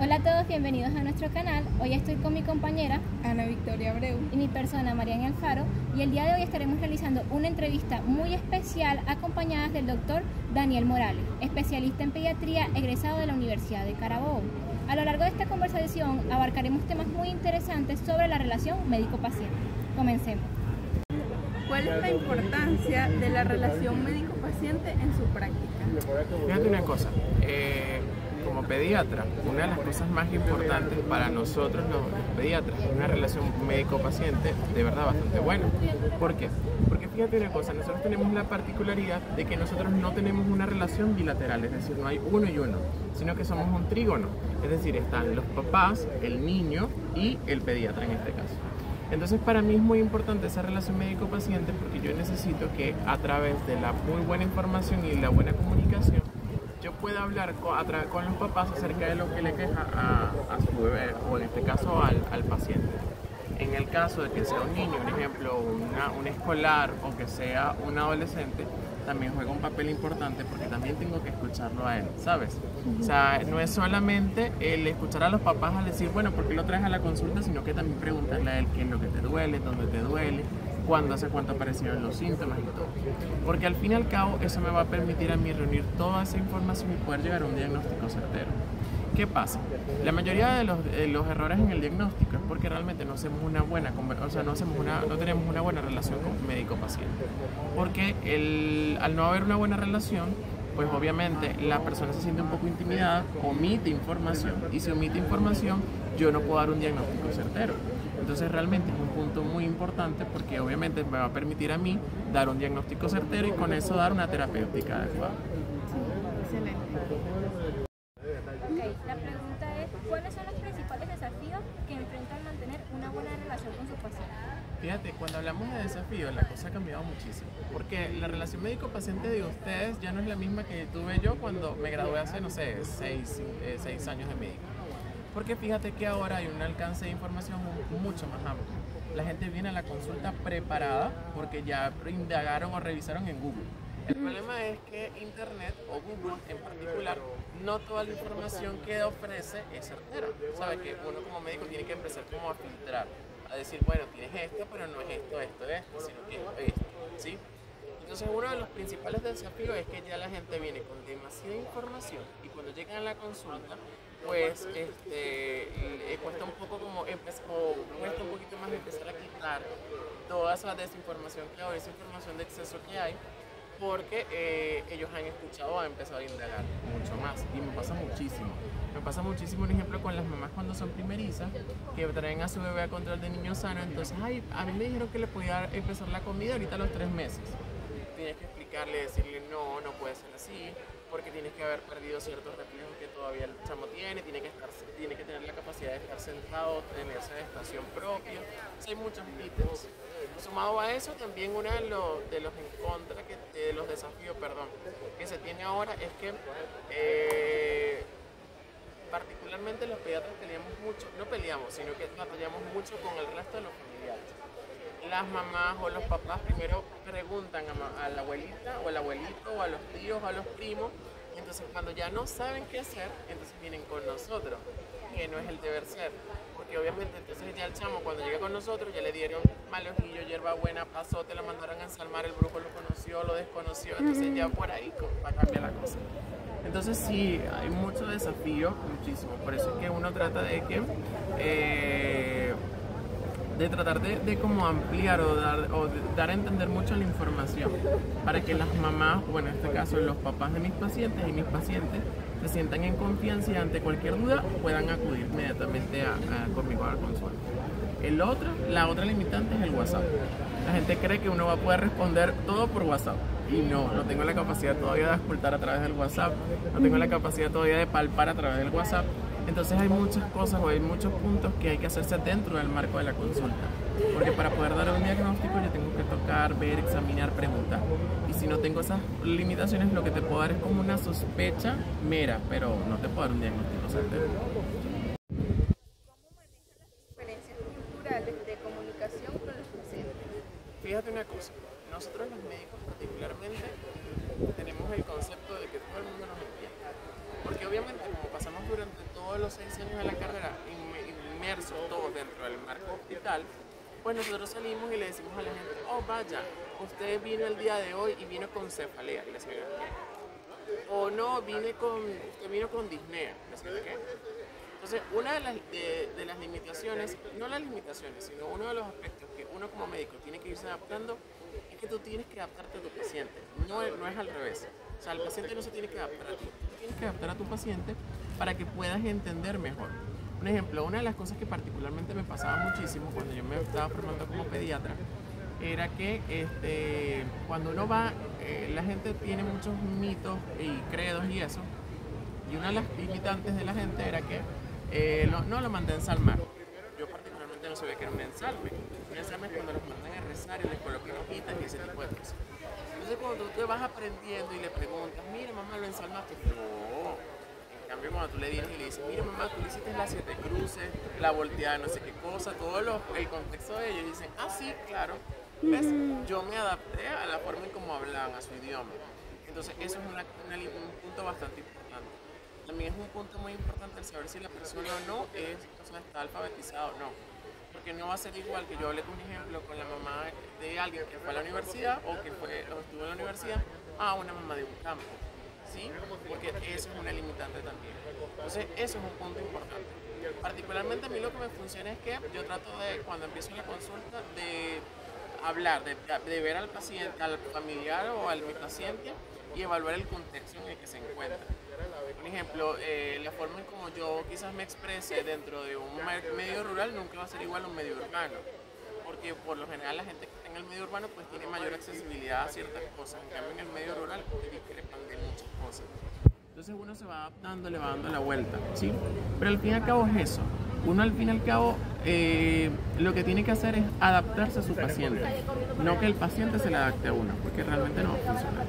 Hola a todos, bienvenidos a nuestro canal. Hoy estoy con mi compañera Ana Victoria Abreu y mi persona Mariana Alfaro, y el día de hoy estaremos realizando una entrevista muy especial acompañadas del doctor Daniel Morales, especialista en pediatría egresado de la Universidad de Carabobo. A lo largo de esta conversación abarcaremos temas muy interesantes sobre la relación médico-paciente. Comencemos. ¿Cuál es la importancia de la relación médico-paciente en su práctica? Fíjate una cosa, como pediatra, una de las cosas más importantes para nosotros los pediatras es una relación médico-paciente de verdad bastante buena. ¿Por qué? Porque fíjate una cosa, nosotros tenemos la particularidad de que nosotros no tenemos una relación bilateral, es decir, no hay uno y uno, sino que somos un trígono, es decir, están los papás, el niño y el pediatra en este caso. Entonces para mí es muy importante esa relación médico-paciente porque yo necesito que a través de la muy buena información y la buena comunicación yo pueda hablar con los papás acerca de lo que le queja a su bebé o en este caso al paciente. En el caso de que sea un niño, un ejemplo, un escolar o que sea un adolescente, también juega un papel importante porque también tengo que escucharlo a él, ¿sabes? O sea, no es solamente el escuchar a los papás al decir, bueno, ¿por qué lo traes a la consulta? Sino que también preguntarle a él qué es lo que te duele, dónde te duele, hace cuánto aparecieron los síntomas y todo. Porque al fin y al cabo eso me va a permitir a mí reunir toda esa información y poder llegar a un diagnóstico certero. ¿Qué pasa? La mayoría de los errores en el diagnóstico es porque realmente no hacemos una buena, no tenemos una buena relación con médico-paciente. Porque al no haber una buena relación, pues obviamente la persona se siente un poco intimidada, omite información, y si omite información, yo no puedo dar un diagnóstico certero. Entonces realmente es un punto muy importante porque obviamente me va a permitir a mí dar un diagnóstico certero y con eso dar una terapéutica adecuada. Excelente. La pregunta es, ¿cuáles son los principales desafíos que enfrenta al mantener una buena relación con su paciente? Fíjate, cuando hablamos de desafíos, la cosa ha cambiado muchísimo. Porque la relación médico-paciente de ustedes ya no es la misma que tuve yo cuando me gradué hace, no sé, 6 años de médico. Porque fíjate que ahora hay un alcance de información mucho más amplio. La gente viene a la consulta preparada porque ya indagaron o revisaron en Google. El problema es que Internet o Google en particular, no toda la información que ofrece es certera. Sabe que uno como médico tiene que empezar como a filtrar, a decir, bueno, tienes esto, pero no es esto, sino que es esto, ¿sí? Entonces uno de los principales desafíos es que ya la gente viene con demasiada información y cuando llegan a la consulta, pues cuesta un poco cuesta un poquito más empezar a quitar toda esa desinformación que hay, esa información de exceso que hay, porque ellos han escuchado o han empezado a indagar mucho más y me pasa muchísimo un ejemplo con las mamás cuando son primerizas que traen a su bebé a control de niño sano. Entonces, a mí me dijeron que le podía empezar la comida ahorita a los 3 meses. Tienes que explicarle, decirle no puede ser así, porque tienes que haber perdido ciertos reflejos que todavía el chamo tiene que tener la capacidad de estar sentado, tener esa estación propia. Hay muchos ítems. Sumado a eso, también uno de los desafíos, que se tiene ahora es que particularmente los pediatras sino que batallamos mucho con el resto de los familiares. Las mamás o los papás primero preguntan a la abuelita o al abuelito o a los tíos o a los primos, y entonces cuando ya no saben qué hacer, entonces vienen con nosotros, que no es el deber ser. Porque obviamente entonces ya el chamo cuando llega con nosotros ya le dieron mal ojillo, hierbabuena, pasote, lo mandaron a ensalmar, el brujo lo conoció, lo desconoció, entonces ya por ahí va a cambiar la cosa. Entonces sí, hay mucho desafío, muchísimo, por eso es que uno trata de tratar de como ampliar o dar a entender mucho la información para que las mamás, o en este caso los papás de mis pacientes y mis pacientes se sientan en confianza y ante cualquier duda puedan acudir inmediatamente conmigo a la consulta. La otra limitante es el WhatsApp. La gente cree que uno va a poder responder todo por WhatsApp y no tengo la capacidad todavía de auscultar a través del WhatsApp, no tengo la capacidad todavía de palpar a través del WhatsApp. Entonces hay muchas cosas o hay muchos puntos que hay que hacerse dentro del marco de la consulta. Porque para poder dar un diagnóstico yo tengo que tocar, ver, examinar, preguntar. Y si no tengo esas limitaciones, lo que te puedo dar es como una sospecha mera, pero no te puedo dar un diagnóstico certero. ¿Cómo manejan las diferencias culturales de comunicación con los pacientes? Fíjate una cosa, nosotros los médicos particularmente tenemos el concepto de que todo el mundo nos entiende. Porque obviamente como pasamos durante todo los 6 años de la carrera inmersos todos dentro del marco hospital, pues nosotros salimos y le decimos a la gente, oh vaya, usted vino el día de hoy y vino con cefalea, y le decimos, ¿qué? O no, usted vino con disnea, y le decimos, ¿qué? Entonces, una de las limitaciones, no las limitaciones, sino uno de los aspectos que uno como médico tiene que irse adaptando, es que tú tienes que adaptarte a tu paciente, no es al revés. O sea, el paciente no se tiene que adaptar a ti, tú tienes que adaptar a tu paciente para que puedas entender mejor. Un ejemplo, una de las cosas que particularmente me pasaba muchísimo cuando yo me estaba formando como pediatra, era que cuando uno va, la gente tiene muchos mitos y credos y eso, y una de las limitantes de la gente era que no lo mandé a ensalmar. Yo particularmente no sabía que era un ensalme. Un ensalme es cuando los mandan a rezar y les colocan hojitas y ese tipo de cosas. Entonces cuando tú te vas aprendiendo y le preguntas, mira mamá, ¿lo ensalmaste? No. En cambio cuando tú le vienes y le dices, mira mamá, tú le hiciste las 7 cruces, la volteada, no sé qué cosa, todo el contexto de ellos, y dicen, ah sí, claro. ¿Ves? Yo me adapté a la forma en cómo hablaban, a su idioma. Entonces eso es un punto bastante importante. También es un punto muy importante el saber si la persona o no está alfabetizada o no. Porque no va a ser igual que yo hablé con un ejemplo con la mamá de alguien que fue a la universidad o que estuvo en la universidad a una mamá de un campo. ¿Sí? Porque eso es una limitante también. Entonces eso es un punto importante. Particularmente a mí lo que me funciona es que yo trato de, cuando empiezo la consulta, de hablar, de ver al paciente, al familiar o al mi paciente y evaluar el contexto en el que se encuentra. Por ejemplo, la forma en como yo quizás me exprese dentro de un medio rural nunca va a ser igual a un medio urbano, porque por lo general la gente que está en el medio urbano pues tiene mayor accesibilidad a ciertas cosas, en cambio en el medio rural discrepan de muchas cosas. Entonces uno se va adaptando, le va dando la vuelta, ¿sí? Pero al fin y al cabo es eso. Uno al fin y al cabo lo que tiene que hacer es adaptarse a su paciente, no que el paciente se le adapte a uno, porque realmente no va a funcionar.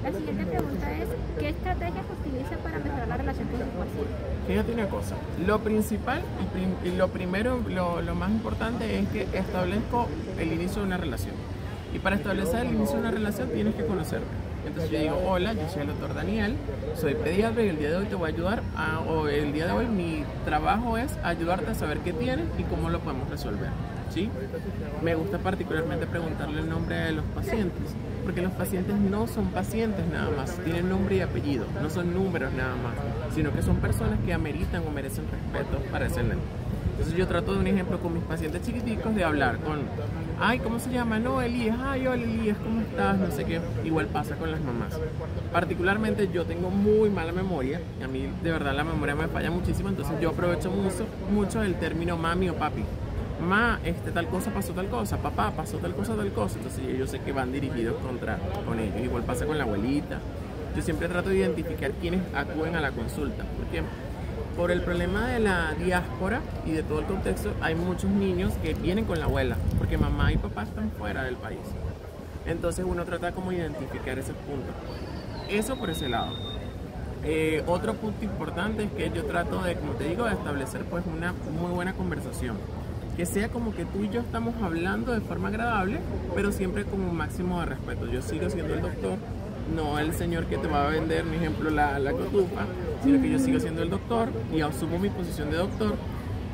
La siguiente pregunta es, ¿qué estrategias utiliza para mejorar la relación con sus pacientes? Fíjate una cosa, lo principal y lo primero, lo más importante es que establezco el inicio de una relación. Y para establecer el inicio de una relación tienes que conocerme. Entonces yo digo, hola, yo soy el doctor Daniel, soy pediatra y el día de hoy te voy a ayudar, o el día de hoy mi trabajo es ayudarte a saber qué tienes y cómo lo podemos resolver, ¿sí? Me gusta particularmente preguntarle el nombre de los pacientes, porque los pacientes no son pacientes nada más, tienen nombre y apellido, no son números nada más, sino que son personas que ameritan o merecen respeto para ese nombre. Entonces yo trato de un ejemplo con mis pacientes chiquiticos de hablar con, ay, ¿cómo se llama? No, Elías, ay, hola Elías, ¿cómo estás? No sé qué. Igual pasa con las mamás. Particularmente yo tengo muy mala memoria, y a mí de verdad la memoria me falla muchísimo, entonces yo aprovecho mucho el término mami o papi. Mamá, tal cosa pasó tal cosa, papá pasó tal cosa, entonces yo sé que van dirigidos con ellos. Igual pasa con la abuelita. Yo siempre trato de identificar quiénes acuden a la consulta, porque por el problema de la diáspora y de todo el contexto, hay muchos niños que vienen con la abuela, porque mamá y papá están fuera del país. Entonces uno trata como de identificar ese punto. Eso por ese lado. Otro punto importante es que yo trato de, como te digo, de establecer pues una muy buena conversación. Que sea como que tú y yo estamos hablando de forma agradable, pero siempre con un máximo de respeto. Yo sigo siendo el doctor, no el señor que te va a vender, por ejemplo, la cotufa, sino que yo sigo siendo el doctor y asumo mi posición de doctor,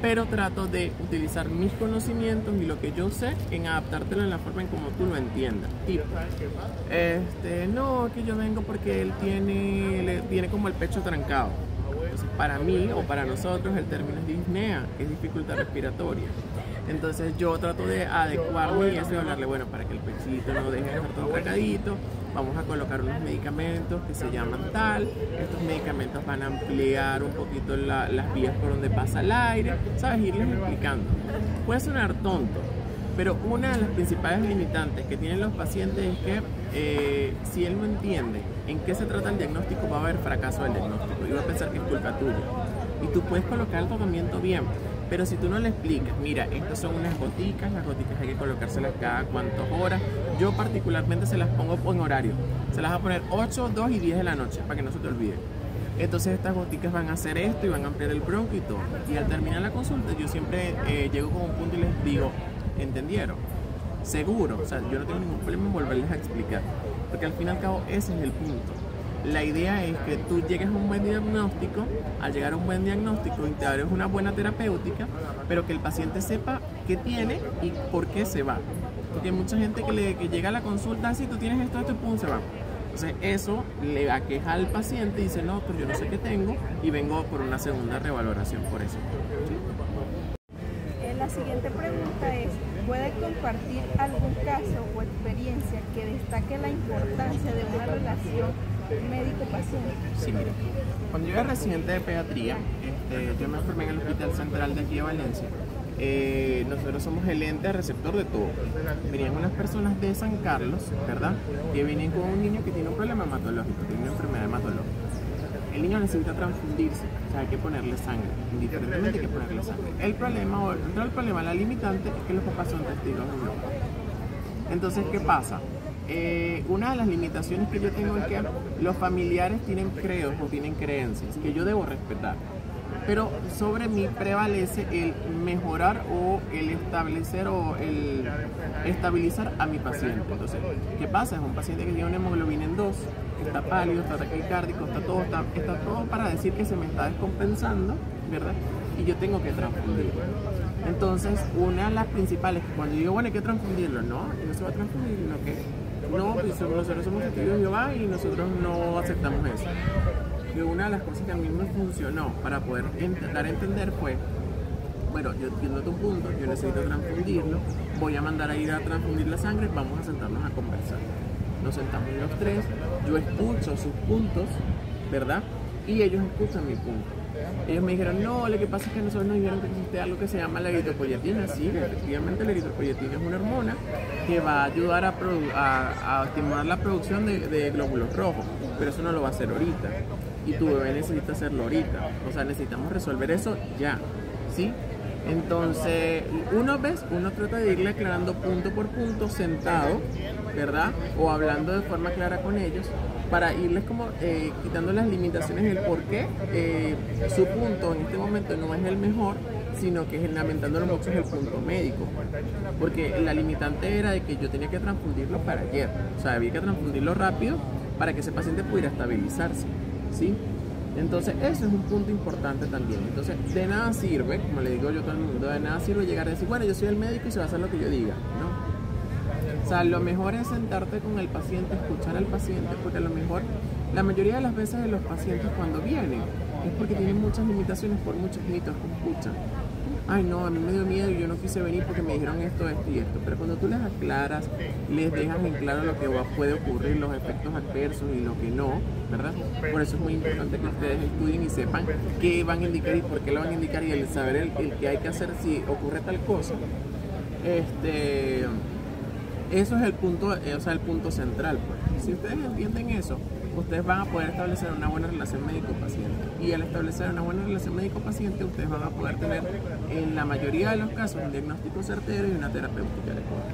pero trato de utilizar mis conocimientos y lo que yo sé en adaptártelo en la forma en como tú lo entiendas. Tipo, no, que yo vengo porque él tiene como el pecho trancado. Entonces, para mí o para nosotros el término es disnea, que es dificultad respiratoria. Entonces yo trato de adecuarme y eso y hablarle, bueno, para que el pechito no deje de estar todo trancadito, vamos a colocar unos medicamentos que se llaman tal, estos medicamentos van a ampliar un poquito las vías por donde pasa el aire, ¿sabes? Irles explicando. Puede sonar tonto, pero una de las principales limitantes que tienen los pacientes es que si él no entiende en qué se trata el diagnóstico, va a haber fracaso del diagnóstico y va a pensar que es culpa tuya. Y tú puedes colocar el tratamiento bien, pero si tú no le explicas, mira, estas son unas goticas, las goticas hay que colocárselas cada cuántas horas. Yo particularmente se las pongo en horario, se las voy a poner 8, 2 y 10 de la noche para que no se te olvide. Entonces estas goticas van a hacer esto y van a ampliar el bronco y todo. Y al terminar la consulta yo siempre llego con un punto y les digo, ¿entendieron? Seguro, o sea, yo no tengo ningún problema en volverles a explicar, porque al fin y al cabo ese es el punto. la idea es que tú llegues a un buen diagnóstico, al llegar a un buen diagnóstico y te hagas una buena terapéutica, pero que el paciente sepa qué tiene y por qué se va. Porque hay mucha gente que llega a la consulta, si tú tienes esto y pum, se va. Entonces eso le aqueja al paciente y dice, no, pues yo no sé qué tengo y vengo por una segunda revaloración por eso. ¿Sí? La siguiente pregunta es, ¿puede compartir algún caso o experiencia que destaque la importancia de una relación médico-paciente? Sí, mira, cuando yo era residente de pediatría, yo me formé en el Hospital Central de aquí de Valencia. Nosotros somos el ente receptor de todo. Venían unas personas de San Carlos, ¿verdad? Que vienen con un niño que tiene un problema hematológico, tiene una enfermedad hematológica. El niño necesita transfundirse, o sea, hay que ponerle sangre, indiferentemente hay que ponerle sangre. El problema, la limitante, es que los papás son testigos de Jehová. Entonces, ¿qué pasa? Una de las limitaciones que yo tengo es que los familiares tienen credos o tienen creencias que yo debo respetar. Pero sobre mí prevalece el mejorar o el establecer o el estabilizar a mi paciente. Entonces, ¿qué pasa? Es un paciente que tiene una hemoglobina en 2, está pálido, está taquicárdico, está todo para decir que se me está descompensando, ¿verdad? Y yo tengo que transfundirlo. Entonces, una de las principales, cuando digo, bueno, hay que transfundirlo, no se va a transfundir, ¿no qué? No, pues nosotros somos testigos de Jehová y nosotros no aceptamos eso. Y una de las cosas que a mí me funcionó para poder dar a entender fue, bueno, yo entiendo tu punto, yo necesito transfundirlo, voy a mandar a ir a transfundir la sangre, vamos a sentarnos a conversar. Nos sentamos los tres, yo escucho sus puntos, ¿verdad? Y ellos escuchan mi punto. Ellos me dijeron, no, lo que pasa es que nosotros nos dijeron que existe algo que se llama la eritropoyetina. Sí, efectivamente la eritropoyetina es una hormona que va a ayudar a estimular la producción de glóbulos rojos, pero eso no lo va a hacer ahorita. Y tu bebé necesita hacerlo ahorita. O sea, necesitamos resolver eso ya, ¿sí? Entonces, uno trata de irle aclarando punto por punto, sentado, ¿verdad? O hablando de forma clara con ellos, para irles como quitando las limitaciones del por qué su punto en este momento no es el mejor, sino que lamentándolo mucho es el punto médico. Porque la limitante era de que yo tenía que transfundirlo para ayer. O sea, había que transfundirlo rápido para que ese paciente pudiera estabilizarse, ¿sí? Entonces, eso es un punto importante también. Entonces, de nada sirve, como le digo yo a todo el mundo, de nada sirve llegar a decir, bueno, yo soy el médico y se va a hacer lo que yo diga, ¿no? O sea, lo mejor es sentarte con el paciente, escuchar al paciente, porque a lo mejor, la mayoría de las veces de los pacientes cuando vienen, es porque tienen muchas limitaciones por muchos mitos que escuchan. Ay, no, a mí me dio miedo y yo no quise venir porque me dijeron esto, esto y esto. Pero cuando tú les aclaras, les dejas en claro lo que puede ocurrir, los efectos adversos y lo que no, ¿verdad? Por eso es muy importante que ustedes estudien y sepan qué van a indicar y por qué lo van a indicar, y el saber el que hay que hacer si ocurre tal cosa. Eso es el punto, el punto central, pues. Si ustedes entienden eso, ustedes van a poder establecer una buena relación médico-paciente. Y al establecer una buena relación médico-paciente, ustedes van a poder tener, en la mayoría de los casos, un diagnóstico certero y una terapéutica adecuada.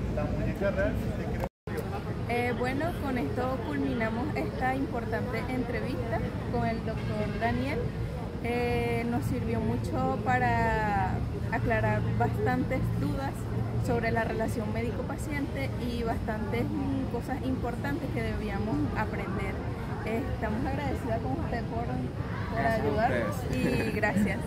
Bueno, con esto culminamos esta importante entrevista con el doctor Daniel. Nos sirvió mucho para aclarar bastantes dudas sobre la relación médico-paciente y bastantes cosas importantes que debíamos aprender. Estamos agradecidas con usted por ayudar y gracias.